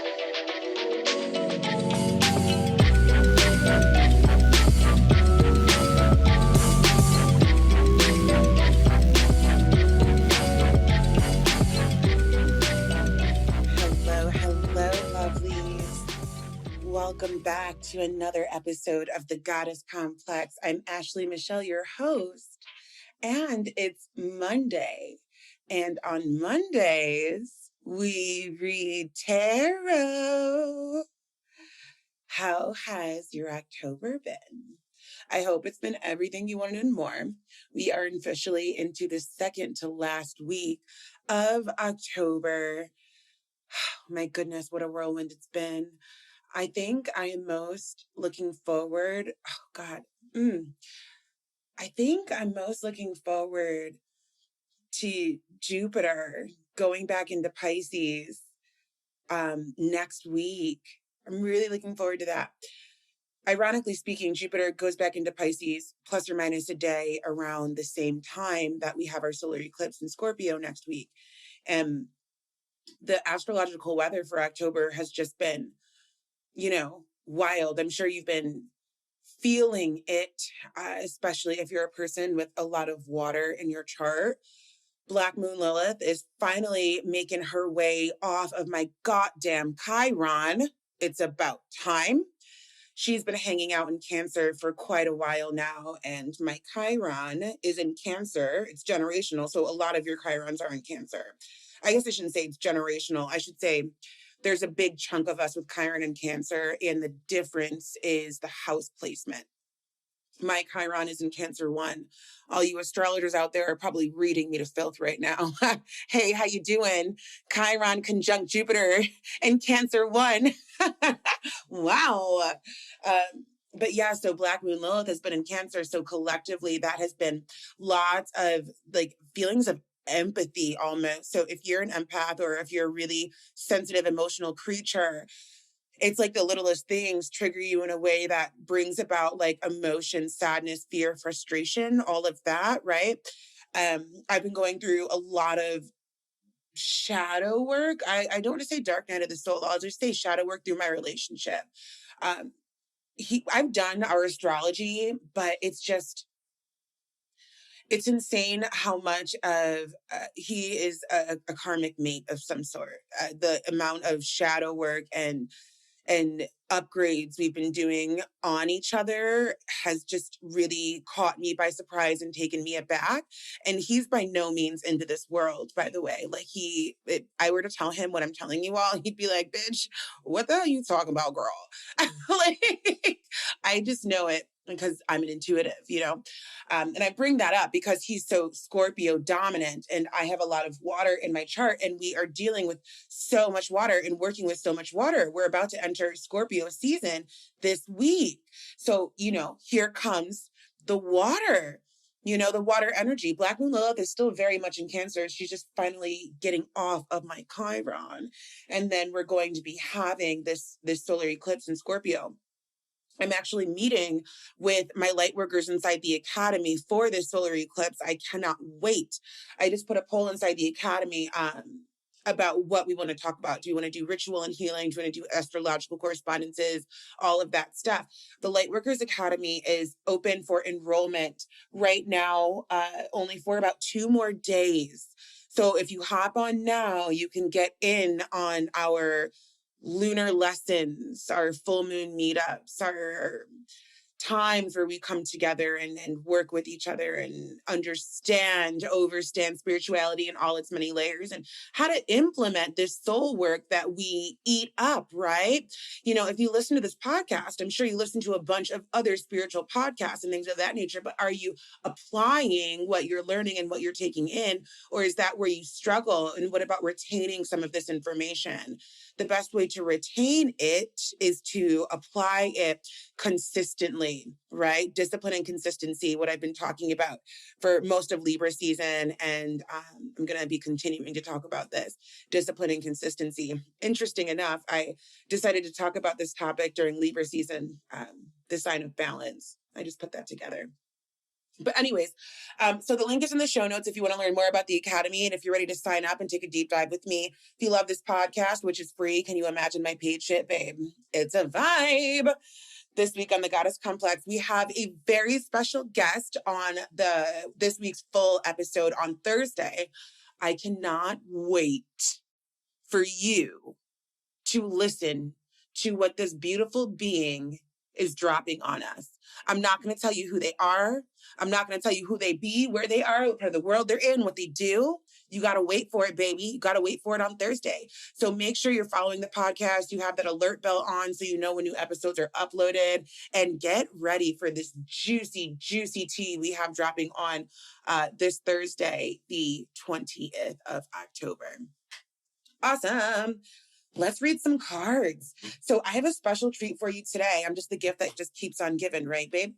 Hello, lovelies. Welcome back to another episode of The Goddess Complex. I'm Ashley Michelle, your host, and it's Monday. And on Mondays, we read tarot. How has your October been? I hope it's been everything you wanted and more. We are officially into the second to last week of October. My goodness, what a whirlwind it's been. I think I am most looking forward. Oh, God. I think I'm most looking forward to Jupiter going back into Pisces next week. I'm really looking forward to that. Ironically speaking, Jupiter goes back into Pisces plus or minus a day around the same time that we have our solar eclipse in Scorpio next week. And the astrological weather for October has just been, wild. I'm sure you've been feeling it, especially if you're a person with a lot of water in your chart. Black Moon Lilith is finally making her way off of my goddamn Chiron. It's about time. She's been hanging out in Cancer for quite a while now, and my Chiron is in Cancer. It's generational, so a lot of your Chirons are in Cancer. I guess I shouldn't say it's generational. I should say there's a big chunk of us with Chiron and Cancer, and the difference is the house placement. My Chiron is in Cancer 1. All you astrologers out there are probably reading me to filth right now. Hey, how you doing? Chiron conjunct Jupiter in Cancer 1. Wow. But yeah, so Black Moon Lilith has been in Cancer. So collectively, that has been lots of feelings of empathy almost. So if you're an empath or if you're a really sensitive, emotional creature, it's like the littlest things trigger you in a way that brings about emotion, sadness, fear, frustration, all of that, right? I've been going through a lot of shadow work. I don't want to say dark night of the soul. I'll just say shadow work through my relationship. I've done our astrology, but it's insane how much of he is a karmic mate of some sort. The amount of shadow work and upgrades we've been doing on each other has just really caught me by surprise and taken me aback. And he's by no means into this world, by the way. I were to tell him what I'm telling you all, he'd be like, bitch, what the hell are you talking about, girl? I just know it because I'm an intuitive, and I bring that up because he's so Scorpio dominant and I have a lot of water in my chart and we are dealing with so much water and working with so much water. We're about to enter Scorpio season this week. So, here comes the water, the water energy. Black Moon Lilith is still very much in Cancer. She's just finally getting off of my Chiron. And then we're going to be having this solar eclipse in Scorpio. I'm actually meeting with my light workers inside the academy for this solar eclipse. I cannot wait. I just put a poll inside the academy about what we want to talk about. Do you want to do ritual and healing? Do you want to do astrological correspondences? All of that stuff. The Lightworkers Academy is open for enrollment right now, only for about 2 more days. So if you hop on now, you can get in on our lunar lessons, our full moon meetups, our times where we come together and work with each other and overstand spirituality in all its many layers and how to implement this soul work that we eat up, right? If you listen to this podcast, I'm sure you listen to a bunch of other spiritual podcasts and things of that nature, but are you applying what you're learning and what you're taking in? Or is that where you struggle? And what about retaining some of this information? The best way to retain it is to apply it consistently, right? Discipline and consistency, what I've been talking about for most of Libra season. And I'm going to be continuing to talk about this, discipline and consistency. Interesting enough, I decided to talk about this topic during Libra season, the sign of balance. I just put that together. But anyways, so the link is in the show notes if you want to learn more about the Academy and if you're ready to sign up and take a deep dive with me. If you love this podcast, which is free, can you imagine my paid shit, babe? It's a vibe. This week on the Goddess Complex, we have a very special guest on this week's full episode on Thursday. I cannot wait for you to listen to what this beautiful being is dropping on us. I'm not going to tell you who they are. I'm not going to tell you who they be, where they are, what part of the world they're in, what they do. You got to wait for it, baby. You got to wait for it on Thursday. So make sure you're following the podcast. You have that alert bell on so you know when new episodes are uploaded, and get ready for this juicy, juicy tea we have dropping on this Thursday, the 20th of October. Awesome. Let's read some cards. So I have a special treat for you today. I'm just the gift that just keeps on giving, right, babe?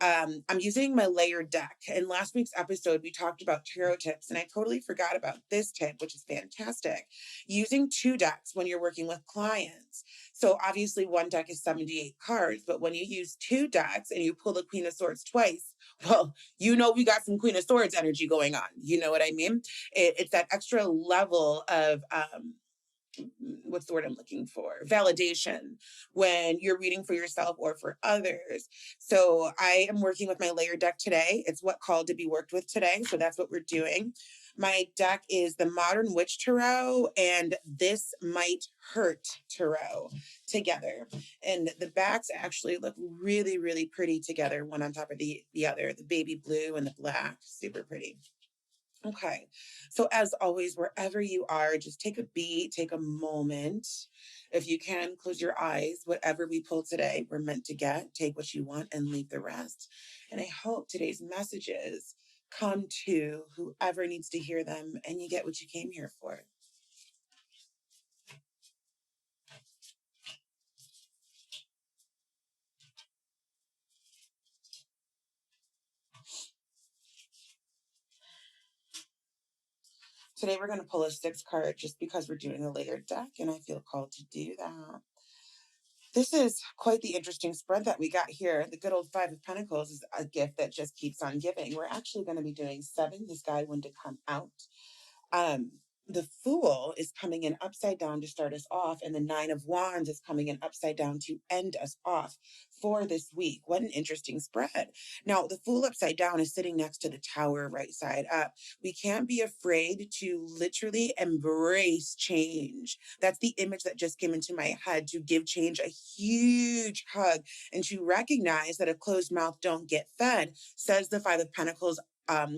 I'm using my layered deck. In last week's episode, we talked about tarot tips, and I totally forgot about this tip, which is fantastic. Using 2 decks when you're working with clients. So obviously one deck is 78 cards, but when you use 2 decks and you pull the Queen of Swords twice, well, you know we got some Queen of Swords energy going on. You know what I mean? It's that extra level of what's the word I'm looking for? Validation when you're reading for yourself or for others. So I am working with my layer deck today. It's what called to be worked with today. So that's what we're doing. My deck is the Modern Witch Tarot and This Might Hurt Tarot together. And the backs actually look really, really pretty together, one on top of the other, the baby blue and the black, super pretty. Okay. So as always, wherever you are, just take a beat, take a moment. If you can, close your eyes. Whatever we pull today, we're meant to get. Take what you want and leave the rest. And I hope today's messages come to whoever needs to hear them and you get what you came here for. Today we're going to pull a 6 card just because we're doing a layered deck and I feel called to do that. This is quite the interesting spread that we got here. The good old 5 of Pentacles is a gift that just keeps on giving. We're actually going to be doing 7, this guy when to come out. The Fool is coming in upside down to start us off, and the 9 of Wands is coming in upside down to end us off for this week. What an interesting spread. Now, the Fool upside down is sitting next to the Tower right side up. We can't be afraid to literally embrace change. That's the image that just came into my head, to give change a huge hug and to recognize that a closed mouth don't get fed, says the 5 of Pentacles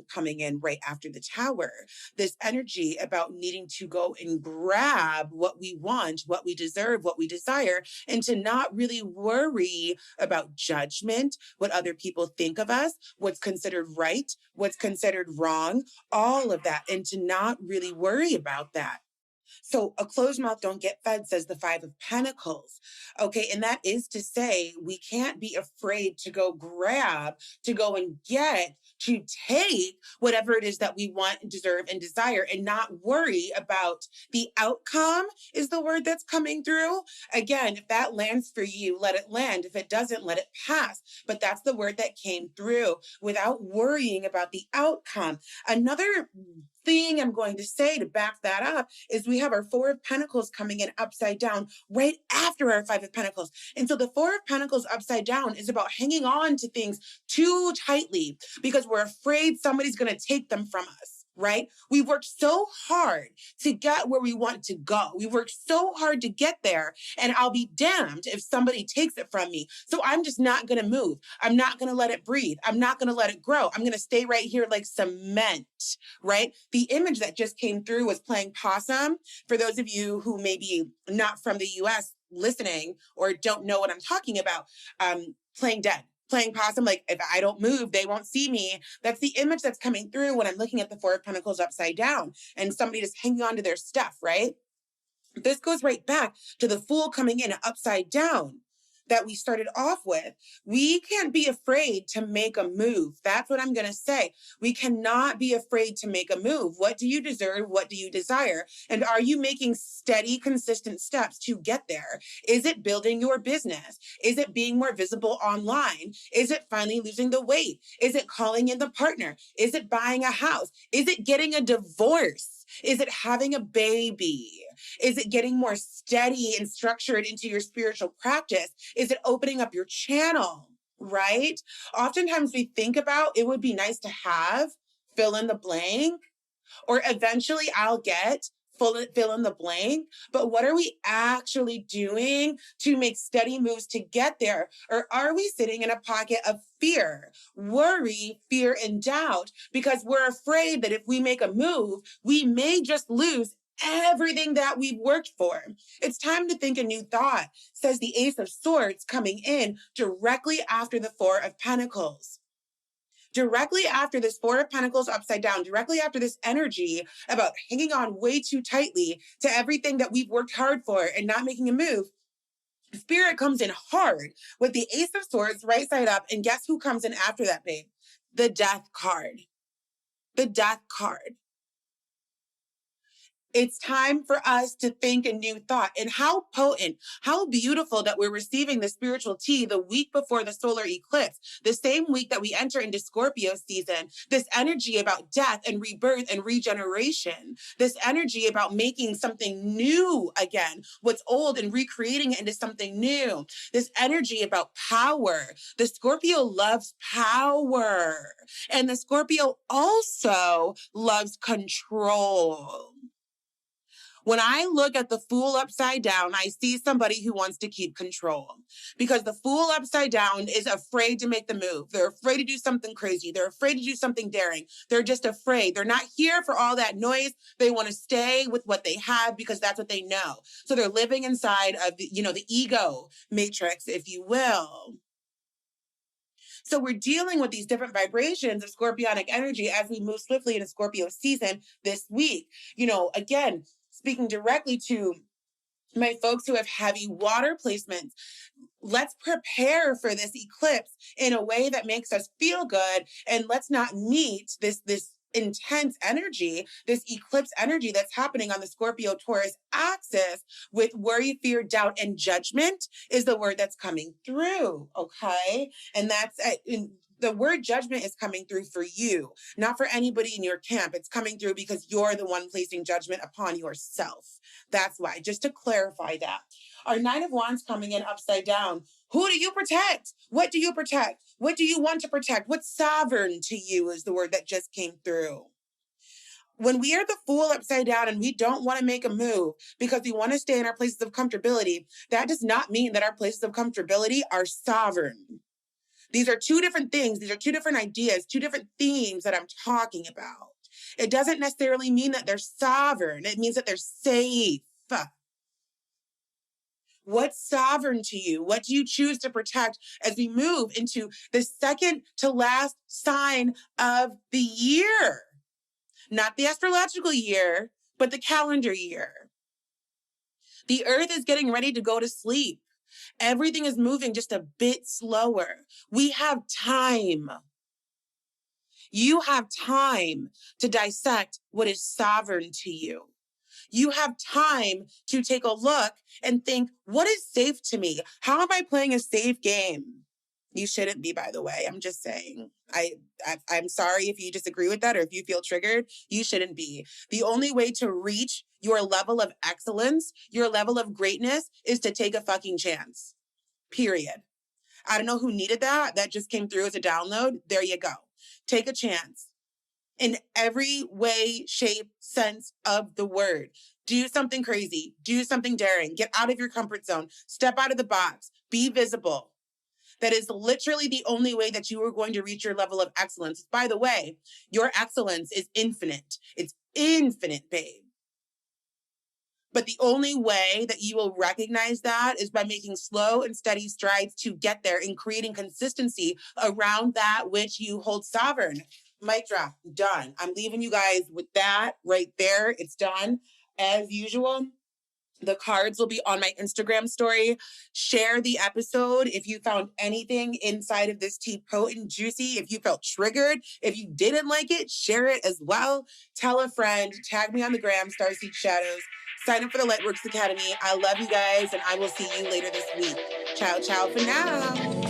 coming in right after the Tower. This energy about needing to go and grab what we want, what we deserve, what we desire, and to not really worry about judgment, what other people think of us, what's considered right, what's considered wrong, all of that, and to not really worry about that. So a closed mouth don't get fed, says the 5 of Pentacles. Okay, and that is to say we can't be afraid to go grab, to go and get, to take whatever it is that we want and deserve and desire, and not worry about the outcome is the word that's coming through. Again, if that lands for you, let it land. If it doesn't, let it pass. But that's the word that came through, without worrying about the outcome. Another thing I'm going to say to back that up is we have our 4 of Pentacles coming in upside down right after our 5 of Pentacles. And so the 4 of Pentacles upside down is about hanging on to things too tightly because we're afraid somebody's going to take them from us. Right? We worked so hard to get where we want to go. We worked so hard to get there, and I'll be damned if somebody takes it from me. So I'm just not going to move. I'm not going to let it breathe. I'm not going to let it grow. I'm going to stay right here like cement, right? The image that just came through was playing possum. For those of you who may be not from the US listening or don't know what I'm talking about, playing dead. Playing possum, like if I don't move, they won't see me. That's the image that's coming through when I'm looking at the 4 of Pentacles upside down and somebody just hanging on to their stuff, right? This goes right back to the Fool coming in upside down. that we started off with. We can't be afraid to make a move. That's what I'm going to say. We cannot be afraid to make a move. What do you deserve? What do you desire? And are you making steady, consistent steps to get there? Is it building your business? Is it being more visible online? Is it finally losing the weight? Is it calling in the partner? Is it buying a house? Is it getting a divorce? Is it having a baby? Is it getting more steady and structured into your spiritual practice? Is it opening up your channel, right? Oftentimes we think about it would be nice to have fill in the blank, or eventually I'll get fill in the blank. But what are we actually doing to make steady moves to get there? Or are we sitting in a pocket of fear, worry, fear, and doubt because we're afraid that if we make a move, we may just lose everything that we've worked for? It's time to think a new thought, says the Ace of Swords coming in directly after the Four of Pentacles. Directly after this Four of Pentacles upside down, directly after this energy about hanging on way too tightly to everything that we've worked hard for and not making a move, Spirit comes in hard with the Ace of Swords right side up. And guess who comes in after that, babe? The Death card. The Death card. It's time for us to think a new thought. And how potent, how beautiful that we're receiving the spiritual tea the week before the solar eclipse, the same week that we enter into Scorpio season. This energy about death and rebirth and regeneration. This energy about making something new again, what's old, and recreating it into something new. This energy about power. The Scorpio loves power. And the Scorpio also loves control. When I look at the Fool upside down, I see somebody who wants to keep control, because the Fool upside down is afraid to make the move. They're afraid to do something crazy. They're afraid to do something daring. They're just afraid. They're not here for all that noise. They want to stay with what they have because that's what they know. So they're living inside of, the ego matrix, if you will. So we're dealing with these different vibrations of scorpionic energy as we move swiftly into Scorpio season this week. Again, speaking directly to my folks who have heavy water placements, let's prepare for this eclipse in a way that makes us feel good, and let's not meet this intense energy, this eclipse energy that's happening on the Scorpio Taurus axis with worry, fear, doubt, and judgment is the word that's coming through. Okay. And that's the word judgment is coming through for you, not for anybody in your camp. It's coming through because you're the one placing judgment upon yourself. That's why, just to clarify that. Our Nine of Wands coming in upside down. Who do you protect? What do you protect? What do you want to protect? What's sovereign to you is the word that just came through. When we are the Fool upside down and we don't want to make a move because we want to stay in our places of comfortability, that does not mean that our places of comfortability are sovereign. These are two different things. These are two different ideas, two different themes that I'm talking about. It doesn't necessarily mean that they're sovereign. It means that they're safe. What's sovereign to you? What do you choose to protect as we move into the second to last sign of the year? Not the astrological year, but the calendar year. The earth is getting ready to go to sleep. Everything is moving just a bit slower. We have time. You have time to dissect what is sovereign to you. You have time to take a look and think, what is safe to me? How am I playing a safe game? You shouldn't be, by the way. I'm just saying. I'm sorry if you disagree with that or if you feel triggered. You shouldn't be. The only way to reach your level of excellence, your level of greatness, is to take a fucking chance. Period. I don't know who needed that. That just came through as a download. There you go. Take a chance. In every way, shape, sense of the word. Do something crazy. Do something daring. Get out of your comfort zone. Step out of the box. Be visible. That is literally the only way that you are going to reach your level of excellence. By the way, your excellence is infinite. It's infinite, babe. But the only way that you will recognize that is by making slow and steady strides to get there and creating consistency around that which you hold sovereign. Mic drop, done. I'm leaving you guys with that right there. It's done. As usual, The cards will be on my Instagram story. Share the episode if you found anything inside of this tea potent, juicy. If you felt triggered, if you didn't like it, share it as well. Tell a friend. Tag me on the gram, StarSeedShadows. Sign up for the Lightworks Academy. I love you guys, and I will see you later this week. Ciao, ciao for now.